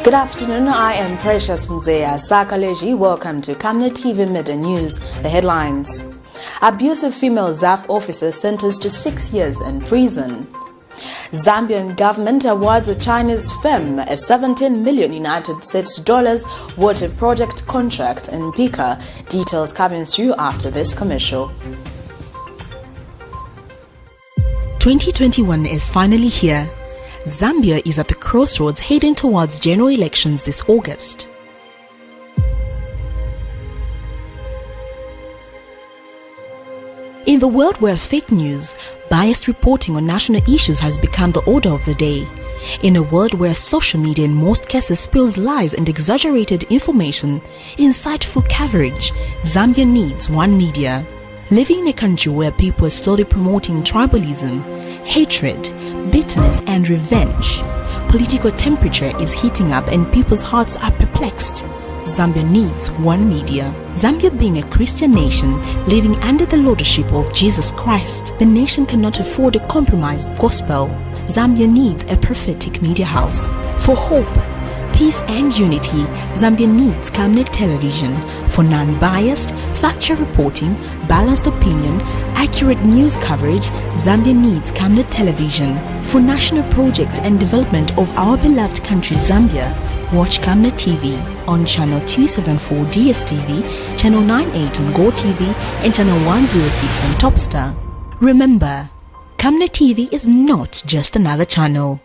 Good afternoon, I am Precious Mzea Sakaleji. Welcome to Camnet TV Midday News. The headlines. Abusive female ZAF officer sentenced to 6 years in prison. Zambian government awards a Chinese firm a 17 million United States dollars water project contract in MPIKA. Details coming through after this commercial. 2021 is finally here. Zambia is at the crossroads heading towards general elections this August. In the world where fake news, biased reporting on national issues has become the order of the day, in a world where social media in most cases spills lies and exaggerated information, insightful coverage, Zambia needs one media. Living in a country where people are slowly promoting tribalism, hatred, bitterness and revenge, political temperature is heating up and people's hearts are perplexed. Zambia needs one media. Zambia being a Christian nation living under the lordship of Jesus Christ, the nation cannot afford a compromised gospel. Zambia needs a prophetic media house. For hope, peace and unity, Zambia needs Camnet television. For non-biased, factual reporting, balanced opinion, accurate news coverage, Zambia needs Camnet television. For national projects and development of our beloved country Zambia, watch Camnet TV on channel 274 DSTV, channel 98 on GOVT and channel 106 on Topstar. Remember, Camnet TV is not just another channel.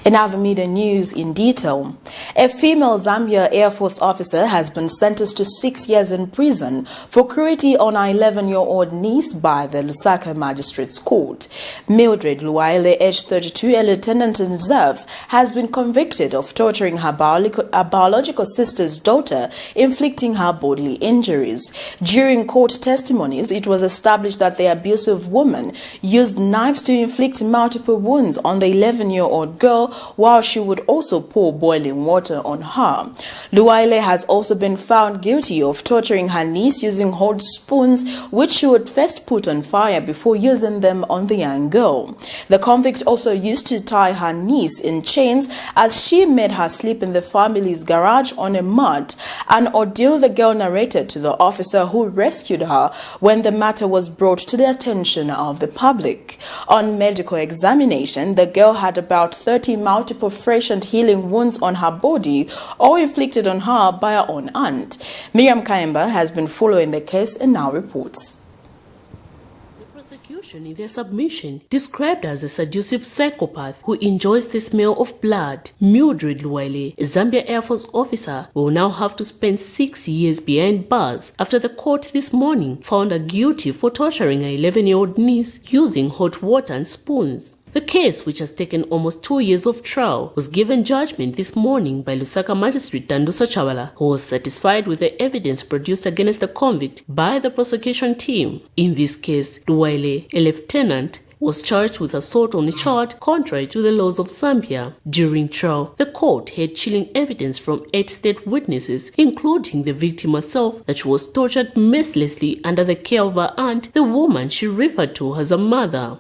In other media news in detail, a female Zambia Air Force officer has been sentenced to 6 years in prison for cruelty on her 11-year-old niece by the Lusaka Magistrates Court. Mildred Luwaile, aged 32, a lieutenant in reserve, has been convicted of torturing her biological sister's daughter, inflicting her bodily injuries. During court testimonies, it was established that the abusive woman used knives to inflict multiple wounds on the 11-year-old girl, while she would also pour boiling water on her. Luwaile has also been found guilty of torturing her niece using hot spoons, which she would first put on fire before using them on the young girl. The convict also used to tie her niece in chains as she made her sleep in the family's garage on a mat, an ordeal the girl narrated to the officer who rescued her when the matter was brought to the attention of the public. On medical examination, the girl had about 30 multiple fresh and healing wounds on her body, all inflicted on her by her own aunt. Miriam Kaimba has been following the case and now reports. The prosecution in their submission described her as a seductive psychopath who enjoys the smell of blood. Mildred Luwaile, a Zambia Air Force officer, will now have to spend 6 years behind bars after the court this morning found her guilty for torturing her 11-year-old niece using hot water and spoons. The case, which has taken almost 2 years of trial, was given judgment this morning by Lusaka Magistrate Dandusa Chawala, who was satisfied with the evidence produced against the convict by the prosecution team. In this case, Luwaile, a lieutenant, was charged with assault on a child contrary to the laws of Zambia. During trial, the court had chilling evidence from 8 state witnesses, including the victim herself, that she was tortured mercilessly under the care of her aunt, the woman she referred to as her mother.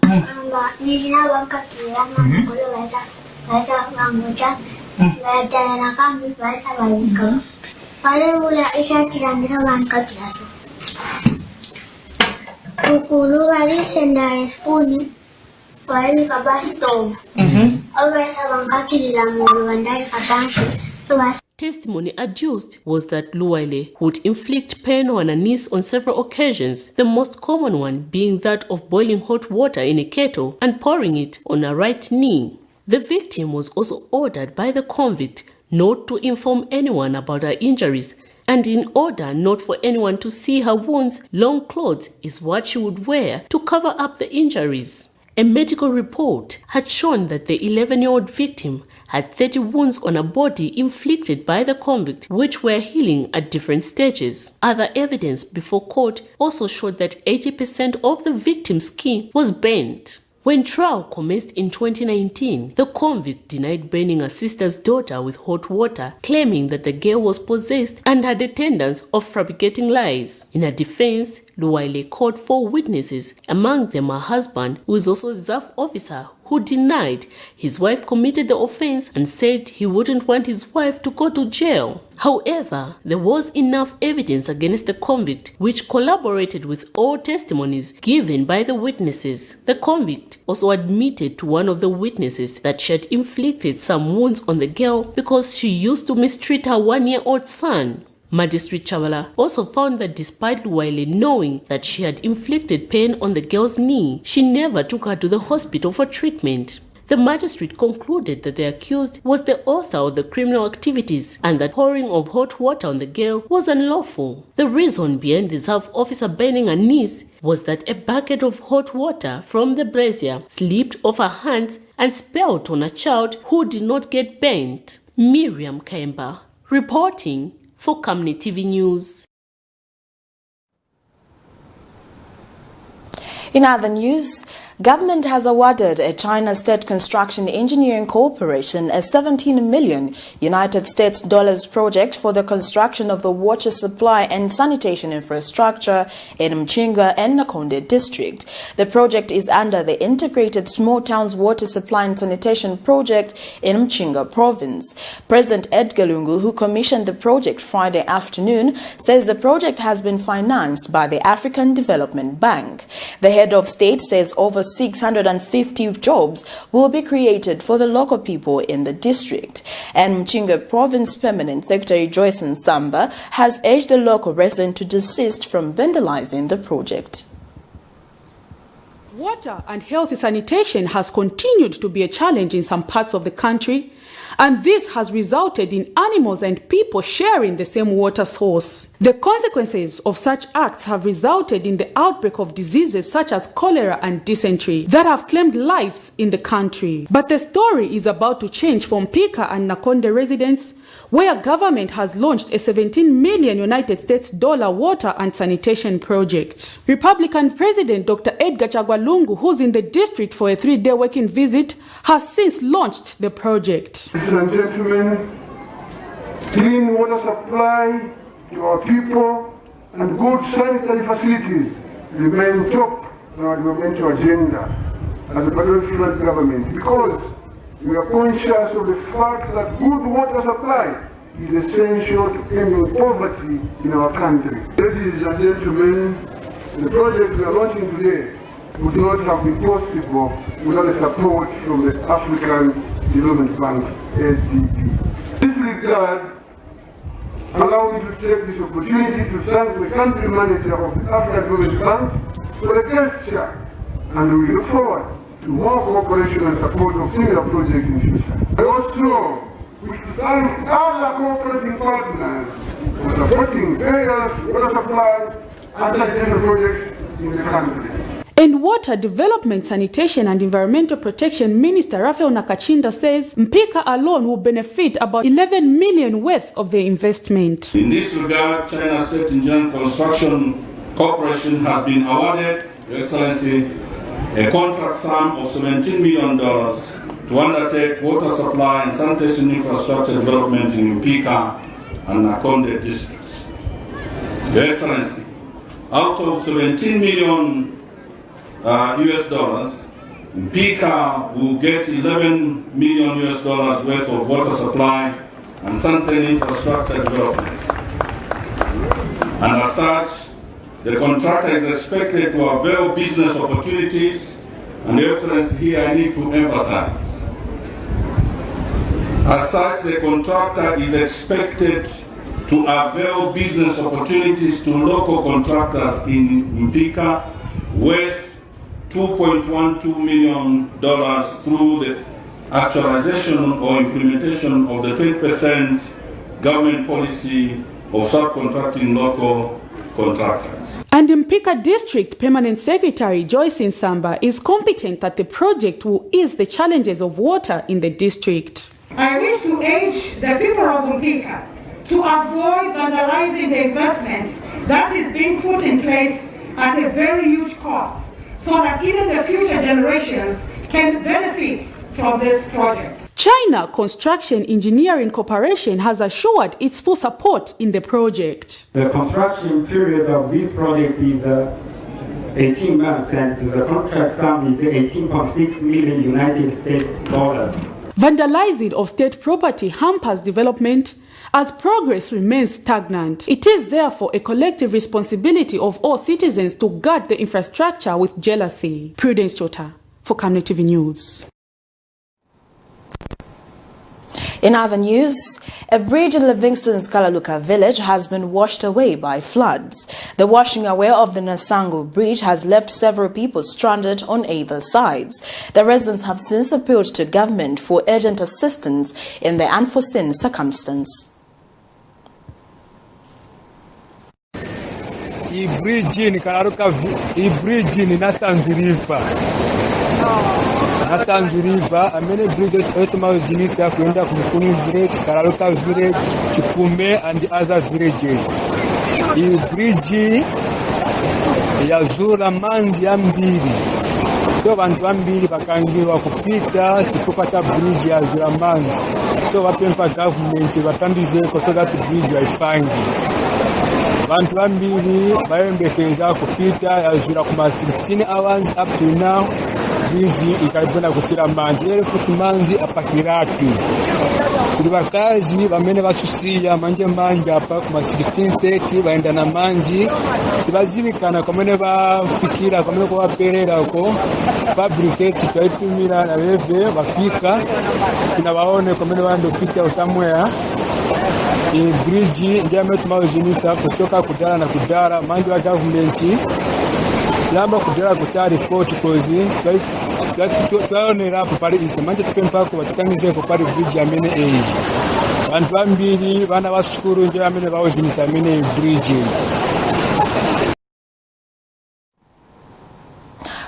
Testimony adduced was that Luwaile would inflict pain on her niece on several occasions, the most common one being that of boiling hot water in a kettle and pouring it on her right knee. The victim was also ordered by the convict not to inform anyone about her injuries, and in order not for anyone to see her wounds, long clothes is what she would wear to cover up the injuries. A medical report had shown that the 11-year-old victim had 30 wounds on her body inflicted by the convict, which were healing at different stages. Other evidence before court also showed that 80% of the victim's skin was burnt. When trial commenced in 2019, the convict denied burning her sister's daughter with hot water, claiming that the girl was possessed and had a tendency of fabricating lies. In her defense, Luwaile called 4 witnesses, among them her husband, who is also a ZAF officer, who denied his wife committed the offense and said he wouldn't want his wife to go to jail. However, there was enough evidence against the convict which corroborated with all testimonies given by the witnesses. The convict also admitted to one of the witnesses that she had inflicted some wounds on the girl because she used to mistreat her 1-year-old son. Magistrate Chavala also found that despite Luwaile knowing that she had inflicted pain on the girl's knee, she never took her to the hospital for treatment. The magistrate concluded that the accused was the author of the criminal activities and that pouring of hot water on the girl was unlawful. The reason behind the ZAF officer burning her knees was that a bucket of hot water from the brazier slipped off her hands and spilled on a child who did not get burnt. Miriam Kemba, reporting for Camnet TV News. In other news, government has awarded a China State Construction Engineering Corporation a $17 million United States dollars project for the construction of the water supply and sanitation infrastructure in Mchinga and Nakonde district. The project is under the Integrated Small Towns Water Supply and Sanitation Project in Mchinga province. President Edgar Lungu, who commissioned the project Friday afternoon, says the project has been financed by the African Development Bank. The head of state says over 650 jobs will be created for the local people in the district. And Mchinga Province Permanent Secretary Joyce Nsamba has urged the local residents to desist from vandalizing the project. Water and healthy sanitation has continued to be a challenge in some parts of the country, and this has resulted in animals and people sharing the same water source. The consequences of such acts have resulted in the outbreak of diseases such as cholera and dysentery that have claimed lives in the country. But the story is about to change for MPIKA and Nakonde residents, where government has launched a $17 million United States dollar water and sanitation project. Republican President Dr. Edgar Chagwa Lungu, who's in the district for a 3-day working visit, has since launched the project. Ladies and gentlemen, clean water supply to our people and good sanitary facilities remain top on our developmental agenda as a federal government, because we are conscious of the fact that good water supply is essential to ending poverty in our country. Ladies and gentlemen, the project we are launching today would not have been possible without the support from the African Development Bank, ADB. In this regard, allow me to take this opportunity to thank the country manager of the African Development Bank for the gesture, and we look forward to more cooperation and support of similar projects in the future. I also wish to thank other cooperating partners for supporting various water supply and sanitation projects in the country. And Water Development, Sanitation and Environmental Protection Minister Raphael Nakachinda says MPIKA alone will benefit about 11 million worth of the investment. In this regard, China State Engineering Construction Corporation has been awarded, Your Excellency, a contract sum of $17 million to undertake water supply and sanitation infrastructure development in MPIKA and Nakonde districts. Your Excellency, out of $17 million US dollars, MPIKA will get $11 million US dollars worth of water supply and sanitary infrastructure development. And as such, the contractor is expected to avail business opportunities, and Your Excellency, here I need to emphasize. As such, the contractor is expected to avail business opportunities to local contractors in MPIKA worth $2.12 million through the actualization or implementation of the 20% government policy of subcontracting local contractors. And MPIKA District Permanent Secretary Joyce Nsamba is confident that the project will ease the challenges of water in the district. I wish to urge the people of MPIKA to avoid vandalizing the investment that is being put in place at a very huge cost, so that even the future generations can benefit from this project. China Construction Engineering Corporation has assured its full support in the project. The construction period of this project is 18 months, and the contract sum is 18.6 million United States dollars. Vandalizing of state property hampers development as progress remains stagnant. It is therefore a collective responsibility of all citizens to guard the infrastructure with jealousy. Prudence Chota for Camnet TV News. In other news, a bridge in Livingston's Kalaluka village has been washed away by floods. The washing away of the Nasango bridge has left several people stranded on either sides. The residents have since appealed to government for urgent assistance in the unforeseen circumstance. Nasanziriva amene bridges etumazinisa kuenda kumukuni village, Karaluka village, Chikume and the other villages. Iyi bridge yazula manzi ambiri. So bantu ambiri bakangirwa kupita chikupa cha bridge yazula manzi. So wapempa government batambizeko so that bridge waifangi. Bantu ambiri bayembekeza kupita yazula kuma 16 hours up to now. Bridge ikabona kutira manzi rero kuti manzi apakiraki kuri bakazi bamene basusiya manje apa kuma 16:30 baenda na manji tibazibikana komene bafikira komene ko baperera ko fabricate taitumira na bebe bafika tunabaone komene bando pita somewhere bridge ndiye tumazinisa kutoka kudara na kudara manje wa government lamba kudera kucha report kozi twaonera po pali isemanje tupempako batukangize ko pali bridge amene bantu bambiri bana basukuru nje amene bawozinisa amene bridge.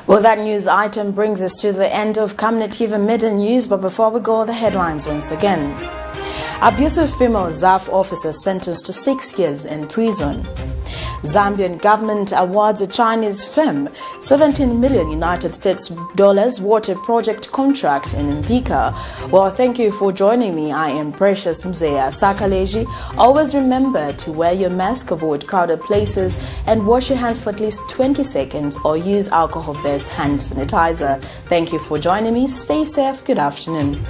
Well, that news item brings us to the end of Camnet TV Midday News, but before we go, the headlines once again. Abusive female ZAF officer sentenced to 6 years in prison. Zambian government awards a Chinese firm 17 million United States dollars water project contract in MPIKA. Well, thank you for joining me. I am Precious Mzeya Sakaleji. Always remember to wear your mask, avoid crowded places, and wash your hands for at least 20 seconds or use alcohol-based hand sanitizer. Thank you for joining me. Stay safe. Good afternoon.